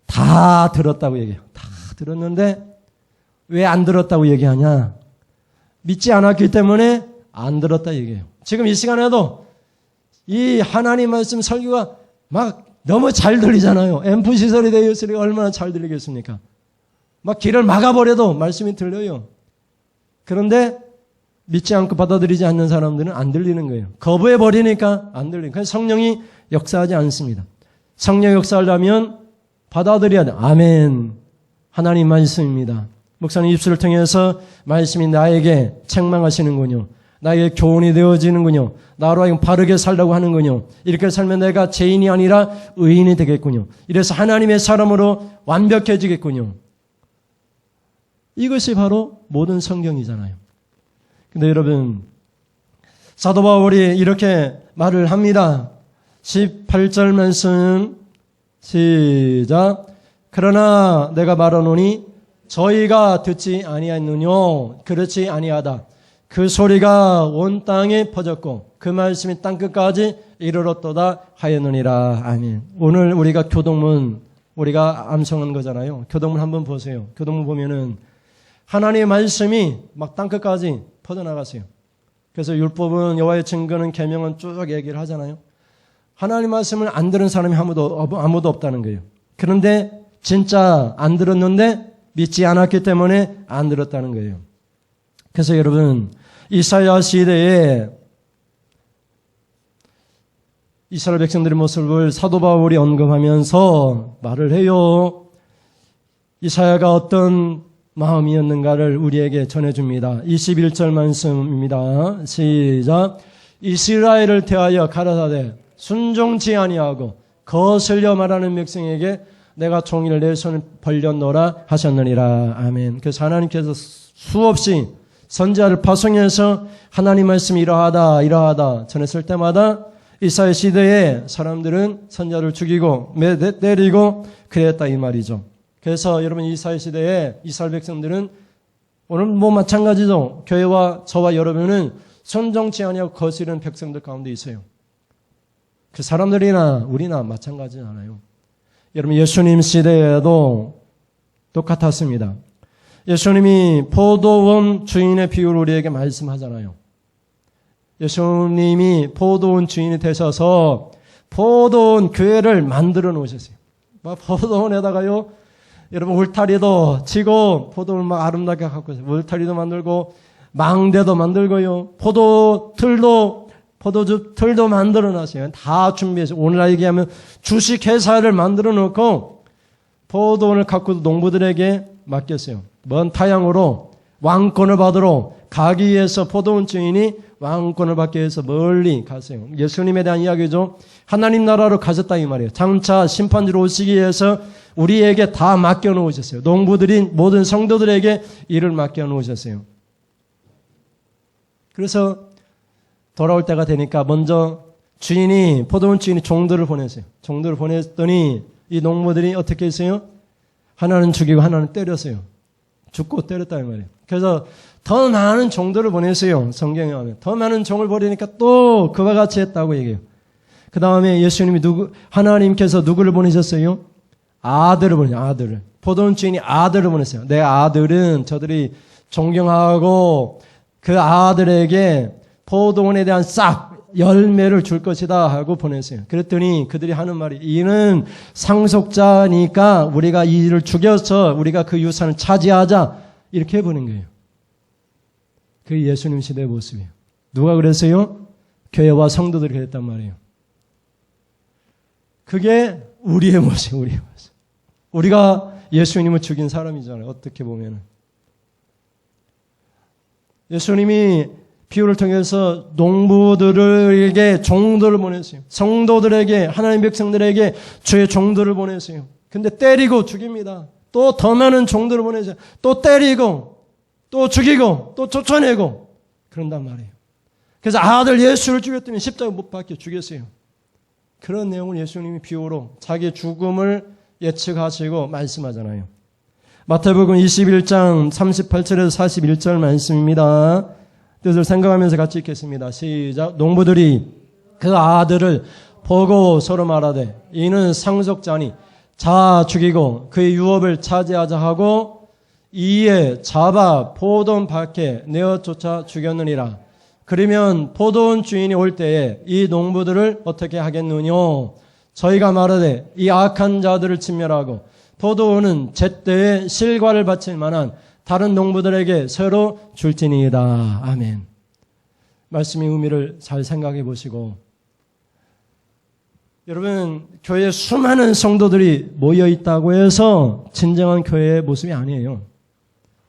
다 들었다고 얘기해요. 다 들었는데 왜 안 들었다고 얘기하냐? 믿지 않았기 때문에 안 들었다 얘기해요. 지금 이 시간에도 이 하나님 말씀 설교가 막 너무 잘 들리잖아요. 앰프 시설이 되어 있으니까 얼마나 잘 들리겠습니까? 막 길을 막아버려도 말씀이 들려요. 그런데 믿지 않고 받아들이지 않는 사람들은 안 들리는 거예요. 거부해버리니까 안 들리는 거예요. 성령이 역사하지 않습니다. 성령 역사하려면 받아들여야 돼. 아멘. 하나님 말씀입니다. 목사님 입술을 통해서 말씀이 나에게 책망하시는군요. 나에게 교훈이 되어지는군요. 나로 하여금 바르게 살라고 하는군요. 이렇게 살면 내가 죄인이 아니라 의인이 되겠군요. 이래서 하나님의 사람으로 완벽해지겠군요. 이것이 바로 모든 성경이잖아요. 근데 여러분 사도 바울이 이렇게 말을 합니다. 18절 말씀 시작. 그러나 내가 말하노니 저희가 듣지 아니하였느뇨. 그렇지 아니하다. 그 소리가 온 땅에 퍼졌고 그 말씀이 땅끝까지 이르렀도다 하였느니라. 아멘. 오늘 우리가 교동문 우리가 암송한 거잖아요. 교동문 한번 보세요. 교동문 보면은 하나님의 말씀이 막 땅끝까지 퍼져나갔어요. 그래서 율법은 여호와의 증거는 계명은 쭉 얘기를 하잖아요. 하나님 말씀을 안 들은 사람이 아무도 없다는 거예요. 그런데 진짜 안 들었는데 믿지 않았기 때문에 안 들었다는 거예요. 그래서 여러분 이사야 시대에 이스라엘 백성들의 모습을 사도 바울이 언급하면서 말을 해요. 이사야가 어떤 마음이었는가를 우리에게 전해줍니다. 21절 말씀입니다. 시작. 이스라엘을 대하여 가라사대 순종치 아니하고 거슬려 말하는 백성에게 내가 종일 내 손을 벌렸노라 하셨느니라. 아멘. 그래서 하나님께서 수없이 선지자를 파송해서 하나님 말씀이 이러하다 전했을 때마다 이사야 시대에 사람들은 선지자를 죽이고 때리고 그랬다 이 말이죠. 그래서 여러분 이사야 시대에 이스라엘 백성들은 오늘 뭐 마찬가지죠. 교회와 저와 여러분은 순종치 아니하고 거스르는 백성들 가운데 있어요. 그 사람들이나 우리나 마찬가지잖아요. 여러분 예수님 시대에도 똑같았습니다. 예수님이 포도원 주인의 비유를 우리에게 말씀하잖아요. 예수님이 포도원 주인이 되셔서 포도원 교회를 만들어 놓으셨어요. 포도원에다가요, 여러분 울타리도 치고 포도를 막 아름답게 갖고 있어요. 울타리도 만들고 망대도 만들고요. 포도주 틀도 만들어 놨어요. 다 준비해서 오늘날 얘기하면 주식회사를 만들어 놓고 포도원을 갖고 농부들에게 맡겼어요. 먼 타향으로 왕권을 받으러 가기 위해서 포도원 주인이 왕권을 받기 위해서 멀리 갔어요. 예수님에 대한 이야기죠. 하나님 나라로 가셨다 이 말이에요. 장차 심판주로 오시기 위해서 우리에게 다 맡겨놓으셨어요. 농부들이 모든 성도들에게 일을 맡겨놓으셨어요. 그래서 돌아올 때가 되니까 먼저 포도원 주인이 종들을 보냈어요. 종들을 보냈더니 이 농부들이 어떻게 했어요? 하나는 죽이고 하나는 때렸어요. 죽고 때렸다 이 말이에요. 그래서 더 많은 종들을 보냈어요. 성경에 하면 더 많은 종을 보내니까 또 그와 같이 했다고 얘기해요. 그 다음에 하나님께서 누구를 보내셨어요? 아들을 보내요. 아들을. 포도원 주인이 아들을 보냈어요. 내 아들은 저들이 존경하고 그 아들에게 포도원에 대한 싹 열매를 줄 것이다 하고 보냈어요. 그랬더니 그들이 하는 말이 이는 상속자니까 우리가 이를 죽여서 우리가 그 유산을 차지하자 이렇게 해보는 거예요. 그게 예수님 시대의 모습이에요. 누가 그랬어요? 교회와 성도들이 그랬단 말이에요. 그게 우리의 모습이에요. 우리의 모습. 우리가 예수님을 죽인 사람이잖아요. 어떻게 보면은. 예수님이 비유를 통해서 농부들에게 종들을 보냈어요. 성도들에게, 하나님 백성들에게 주의 종들을 보냈어요. 근데 때리고 죽입니다. 또 더 많은 종들을 보내죠. 또 때리고, 또 죽이고, 또 쫓아내고, 그런단 말이에요. 그래서 아들 예수를 죽였더니 십자가 못 박혀 죽였어요. 그런 내용을 예수님이 비유로 자기 죽음을 예측하시고 말씀하잖아요. 마태복음 21장 38절에서 41절 말씀입니다. 뜻을 생각하면서 같이 읽겠습니다. 시작. 농부들이 그 아들을 보고 서로 말하되 이는 상속자니 자 죽이고 그의 유업을 차지하자 하고 이에 잡아 포도원 밖에 내어 쫓아 죽였느니라. 그러면 포도원 주인이 올 때에 이 농부들을 어떻게 하겠느뇨? 저희가 말하되 이 악한 자들을 진멸하고 포도원은 제때에 실과를 바칠 만한 다른 농부들에게 새로 줄지니이다. 아멘. 말씀의 의미를 잘 생각해 보시고 여러분 교회에 수많은 성도들이 모여 있다고 해서 진정한 교회의 모습이 아니에요.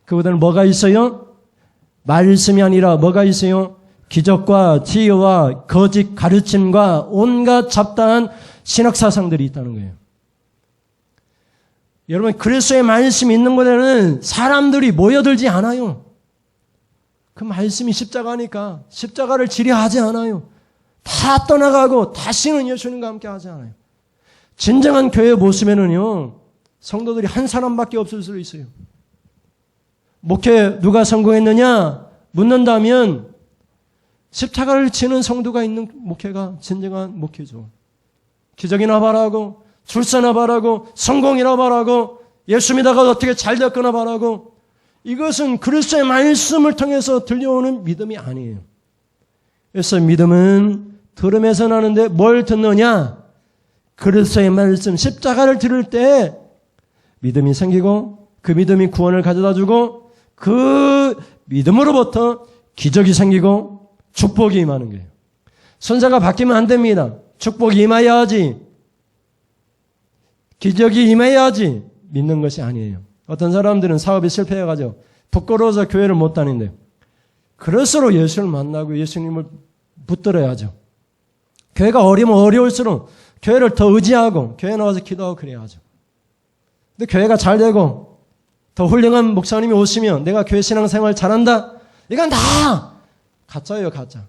그보다는 뭐가 있어요? 말씀이 아니라 뭐가 있어요? 기적과 지혜와 거짓 가르침과 온갖 잡다한 신학사상들이 있다는 거예요. 여러분 그리스도의 말씀이 있는 곳에는 사람들이 모여들지 않아요. 그 말씀이 십자가니까 십자가를 지려하지 않아요. 다 떠나가고 다시는 예수님과 함께 하지 않아요. 진정한 교회의 모습에는요. 성도들이 한 사람밖에 없을 수 있어요. 목회 누가 성공했느냐 묻는다면 십자가를 지는 성도가 있는 목회가 진정한 목회죠. 기적이나 바라고 출세나 바라고 성공이나 바라고 예수 믿다가 어떻게 잘 됐거나 바라고 이것은 그리스도의 말씀을 통해서 들려오는 믿음이 아니에요. 그래서 믿음은 들음에서 나는데 뭘 듣느냐? 그리스도의 말씀 십자가를 들을 때 믿음이 생기고 그 믿음이 구원을 가져다 주고 그 믿음으로부터 기적이 생기고 축복이 임하는 거예요. 손자가 바뀌면 안 됩니다. 축복이 임해야지. 기적이 임해야지 믿는 것이 아니에요. 어떤 사람들은 사업이 실패해가지고 부끄러워서 교회를 못 다닌대요. 그럴수록 예수를 만나고 예수님을 붙들어야죠. 교회가 어려우면 어려울수록 교회를 더 의지하고 교회 나와서 기도하고 그래야죠. 근데 교회가 잘 되고 더 훌륭한 목사님이 오시면 내가 교회 신앙생활 잘한다. 이건 다 가짜예요, 가짜.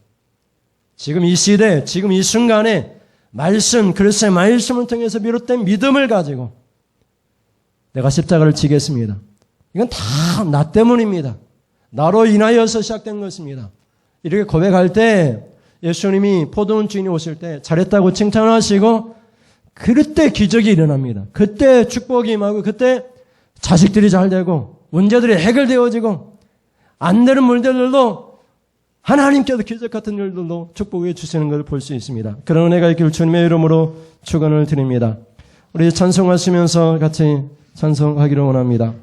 지금 이 시대, 지금 이 순간에 말씀, 그리스도의 말씀을 통해서 비롯된 믿음을 가지고 내가 십자가를 지겠습니다. 이건 다 나 때문입니다. 나로 인하여서 시작된 것입니다. 이렇게 고백할 때 예수님이 포도원 주인이 오실 때 잘했다고 칭찬하시고 그때 기적이 일어납니다. 그때 축복이 임하고 그때 자식들이 잘 되고 문제들이 해결되어지고 안 되는 문제들도 하나님께서 기적 같은 일들도 축복해 주시는 것을 볼 수 있습니다. 그런 은혜가 있기를 주님의 이름으로 축원을 드립니다. 우리 찬송하시면서 같이 찬송하기를 원합니다.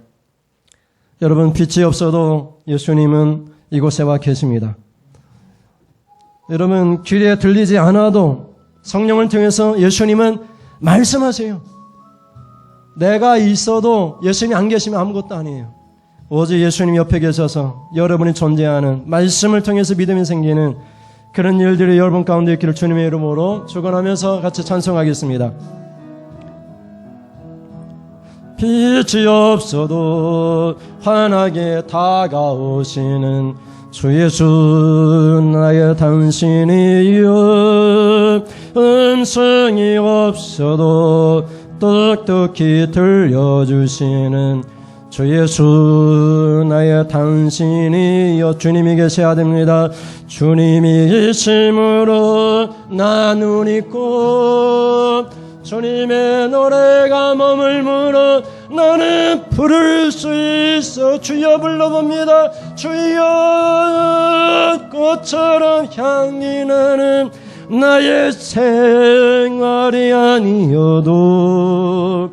여러분, 빛이 없어도 예수님은 이곳에 와 계십니다. 여러분, 귀에 들리지 않아도 성령을 통해서 예수님은 말씀하세요. 내가 있어도 예수님이 안 계시면 아무것도 아니에요. 오직 예수님 옆에 계셔서 여러분이 존재하는 말씀을 통해서 믿음이 생기는 그런 일들이 여러분 가운데 있기를 주님의 이름으로 축원하면서 같이 찬송하겠습니다. 빛이 없어도 환하게 다가오시는 주 예수 나의 당신이여, 음성이 없어도 똑똑히 들려주시는 주 예수 나의 당신이여. 주님이 계셔야 됩니다. 주님이 계심으로 나 눈 있고 주님의 노래가 머물므로 나는 부를 수 있어. 주여 불러봅니다. 주여. 꽃처럼 향이 나는 나의 생활이 아니어도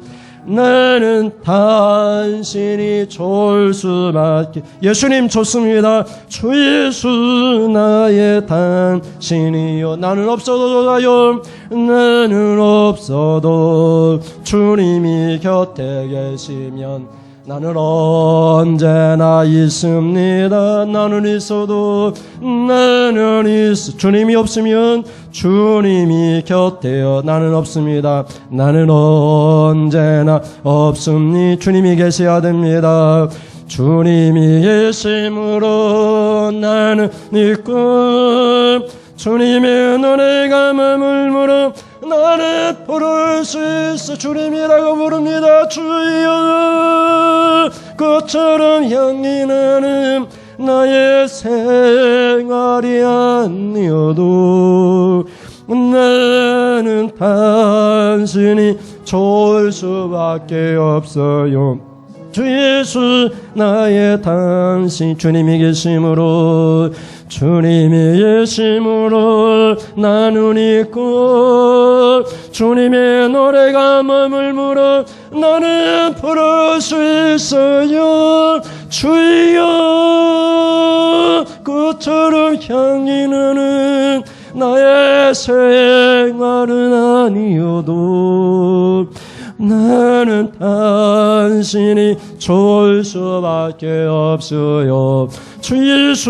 나는 단신이 좋을 수밖에. 예수님 좋습니다. 주 예수 나의 단신이요. 나는 없어도 좋아요. 나는 없어도 주님이 곁에 계시면 나는 언제나 있습니다. 나는 있어도 주님이 없으면 주님이 곁에요. 나는 없습니다. 나는 언제나 없습니다. 주님이 계셔야 됩니다. 주님이 계심으로 나는 있고 주님의 노래가 머물므로 나는 부를 수 있어. 주님이라고 부릅니다. 주여. 꽃처럼 향이 나는 나의 생활이 아니어도 나는 단순히 좋을 수밖에 없어요. 주 예수 나의 당신. 주님이 계심으로 나는 있고 주님의 노래가 머물므로 나는 부를 수 있어요. 주여. 꽃처럼 향이 나는 나의 생활은 아니어도 나는 단순히 좋을 수밖에 없어요. 주 예수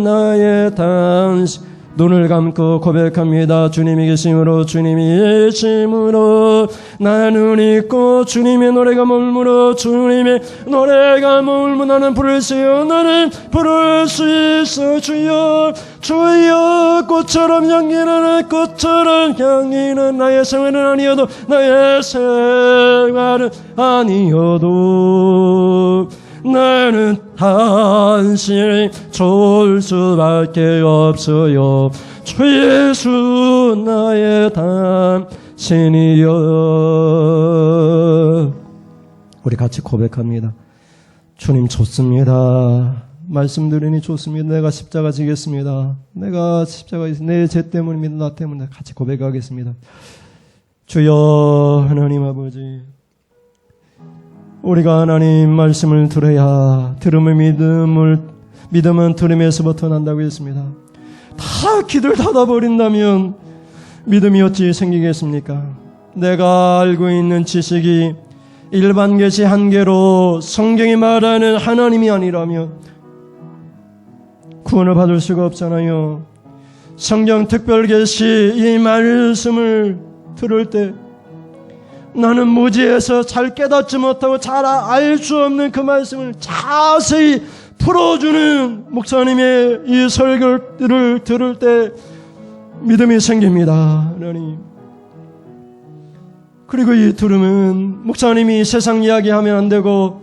나의 당신. 눈을 감고 고백합니다. 주님이 계심으로 나는 있고 주님의 노래가 머물므로 나는 부를 수 있어. 나는 부를 수 있어. 주여. 꽃처럼 향기 나는 나의 생활은 아니어도 나는 단순히 좋을 수밖에 없어요. 주 예수 나의 당신이여. 우리 같이 고백합니다. 주님 좋습니다. 말씀드리니 좋습니다. 내가 십자가 지겠습니다. 내 죄 때문입니다. 나 때문에. 같이 고백하겠습니다. 주여. 하나님 아버지, 우리가 하나님 말씀을 들어야 믿음은 들음에서부터 난다고 했습니다. 다 귀를 닫아버린다면 믿음이 어찌 생기겠습니까? 내가 알고 있는 지식이 일반 계시 한계로 성경이 말하는 하나님이 아니라면 구원을 받을 수가 없잖아요. 성경 특별 계시 이 말씀을 들을 때 나는 무지해서 잘 깨닫지 못하고 잘 알 수 없는 그 말씀을 자세히 풀어주는 목사님의 이 설교를 들을 때 믿음이 생깁니다. 하나님. 그리고 이 들음은 목사님이 세상 이야기하면 안 되고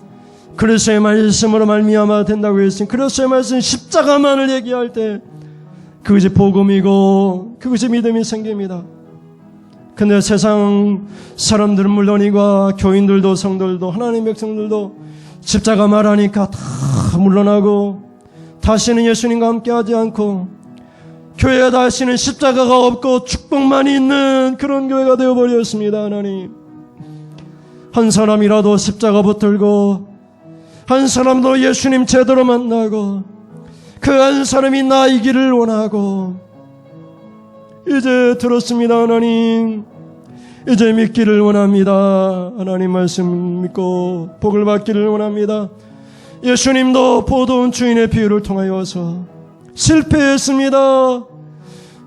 그리스도의 말씀으로 말미암아 된다고 했으니 그리스도의 말씀 십자가만을 얘기할 때 그것이 복음이고 그것이 믿음이 생깁니다. 근데 세상 사람들은 물론이고 교인들도 성도들도 하나님의 백성들도 십자가 말하니까 다 물러나고 다시는 예수님과 함께하지 않고 교회에 다시는 십자가가 없고 축복만 있는 그런 교회가 되어버렸습니다. 하나님, 한 사람이라도 십자가 붙들고 한 사람도 예수님 제대로 만나고 그 한 사람이 나이기를 원하고 이제 들었습니다. 하나님, 이제 믿기를 원합니다. 하나님 말씀 믿고 복을 받기를 원합니다. 예수님도 포도원 주인의 비유를 통하여서 실패했습니다.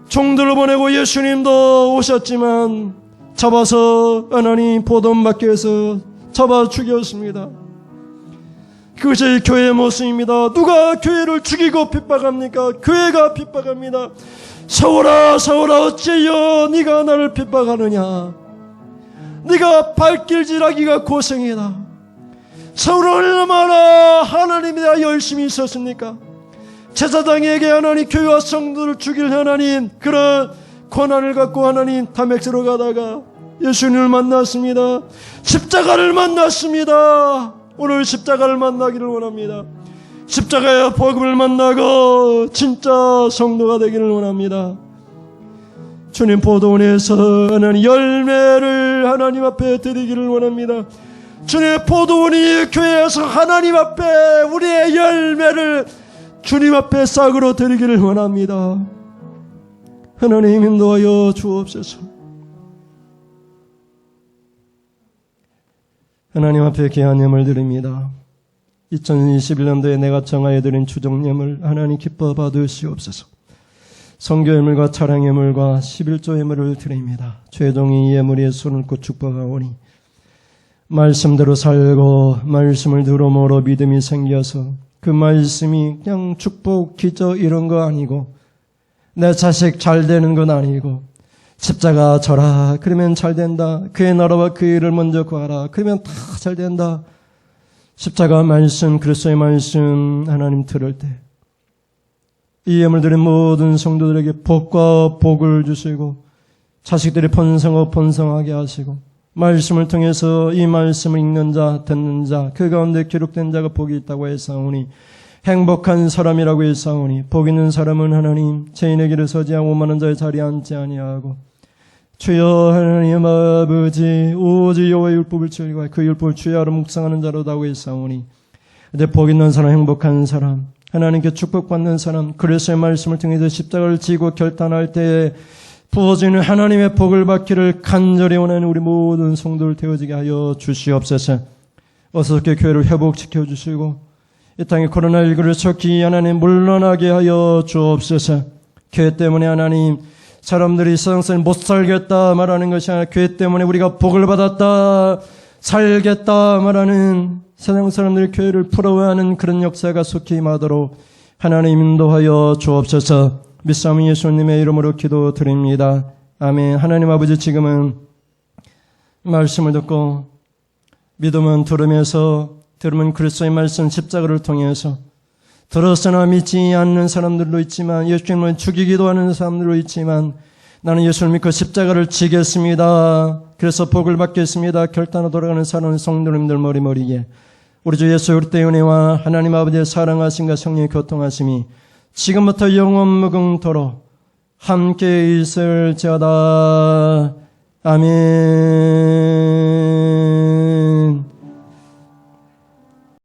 종들을 보내고 예수님도 오셨지만 잡아서 하나님 포도원 밖에서 잡아 죽였습니다. 그것이 교회의 모습입니다. 누가 교회를 죽이고 핍박합니까? 교회가 핍박합니다. 사울아 사울아 어찌여 네가 나를 핍박하느냐. 네가 발길질하기가 고생이다. 사울은 얼마나 하나님에 대해 열심히 있었습니까? 제사장에게 하나님 교회와 성도를 죽일 하나님 그런 권한을 갖고 하나님 다메섹으로 가다가 예수님을 만났습니다. 십자가를 만났습니다. 오늘 십자가를 만나기를 원합니다. 십자가의 복음을 만나고 진짜 성도가 되기를 원합니다. 주님 포도원에서 하나님 열매를 하나님 앞에 드리기를 원합니다. 주님의 포도원이 교회에서 하나님 앞에 우리의 열매를 주님 앞에 싹으로 드리기를 원합니다. 하나님 인도하여 주옵소서. 하나님 앞에 귀한 예물 드립니다. 2021년도에 내가 정하여 드린 추종 예물 하나님 기뻐 받으시옵소서. 성교 예물과 차량 예물과 11조 예물을 드립니다. 최종이 예물에 손을 꽂 축복하오니 말씀대로 살고 말씀을 들음으로 믿음이 생겨서 그 말씀이 그냥 축복, 기적 이런 거 아니고 내 자식 잘 되는 건 아니고 십자가 져라 그러면 잘 된다. 그의 나라와 그 일을 먼저 구하라 그러면 다 잘 된다. 십자가 말씀, 그리스도의 말씀 하나님 들을 때 이 예물 드린 모든 성도들에게 복과 복을 주시고 자식들이 번성하게 하시고 말씀을 통해서 이 말씀을 읽는 자, 듣는 자, 그 가운데 기록된 자가 복이 있다고 했사오니 행복한 사람이라고 했사오니 복 있는 사람은 하나님 죄인의 길에 서지 않고 오만한 자의 자리에 앉지 아니하고 주여 하나님 아버지 오직 여호와의 율법을 지키고 그 율법을 주의 아로 묵상하는 자로다고 했사오니 이제 복 있는 사람, 행복한 사람, 하나님께 축복받는 사람, 그리스도의 말씀을 통해서 십자가를 지고 결단할 때에 부어지는 하나님의 복을 받기를 간절히 원하는 우리 모든 성도를 되어지게 하여 주시옵소서. 어서께 교회를 회복시켜 주시고 이 땅에 코로나19를 속히 하나님 물러나게 하여 주옵소서. 교회 때문에 하나님 사람들이 세상에서 못 살겠다 말하는 것이 아니라 교회 때문에 우리가 복을 받았다 살겠다 말하는 세상 사람들이 교회를 부러워하는 그런 역사가 속히 임하도록 하나님 인도하여 주옵소서. 믿사오니 예수님의 이름으로 기도드립니다. 아멘. 하나님 아버지, 지금은 말씀을 듣고 믿음은 들으면 그리스도의 말씀 십자가를 통해서 들었으나 믿지 않는 사람들도 있지만 예수님을 죽이기도 하는 사람들도 있지만 나는 예수를 믿고 십자가를 지겠습니다. 그래서 복을 받겠습니다. 결단으로 돌아가는 사랑하는 성도님들 머리머리에 우리 주 예수 그리스도의 은혜와 하나님 아버지의 사랑하심과 성령의 교통하심이 지금부터 영원 무궁토록 함께 있을지어다. 아멘.